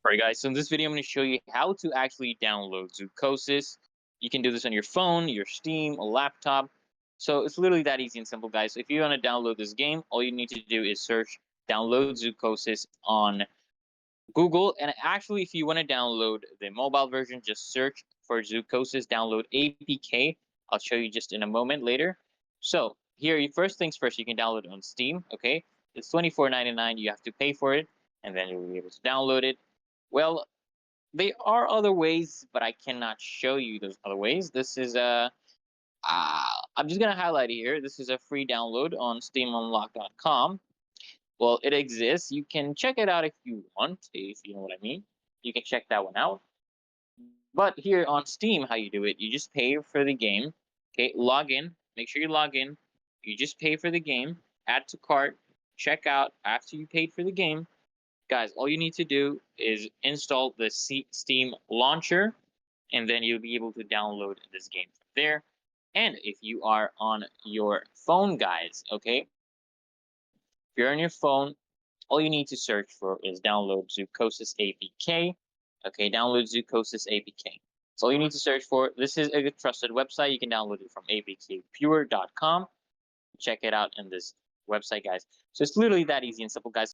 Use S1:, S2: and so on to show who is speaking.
S1: Alright guys, so in this video I'm going to show you how to actually download ZOOCHOSIS. You can do this on your phone, your Steam, a laptop. So it's literally that easy and simple, guys. So if you want to download this game, all you need to do is search download ZOOCHOSIS on Google. And actually, if you want to download the mobile version, just search for ZOOCHOSIS download APK. I'll show you just in a moment later. So here, first things first, you can download it on Steam. Okay, it's $24.99. You have to pay for it, and then you'll be able to download it. Well, there are other ways, but I cannot show you those other ways. This is I'm just gonna highlight it here. This is a free download on SteamUnlock.com. Well, it exists. You can check it out if you want, if you know what I mean. You can check that one out. But here on Steam, how you do it, you just pay for the game. Okay, log in. Make sure you log in. You just pay for the game. Add to cart. Check out after you paid for the game. Guys, all you need to do is install the Steam launcher, and then you'll be able to download this game from there. And if you are on your phone, guys, okay, if you're on your phone, all you need to search for is download ZOOCHOSIS APK. Okay, download ZOOCHOSIS APK. So all you need to search for. This is a trusted website. You can download it from apkpure.com. Check it out in this website, guys. So it's literally that easy and simple, guys.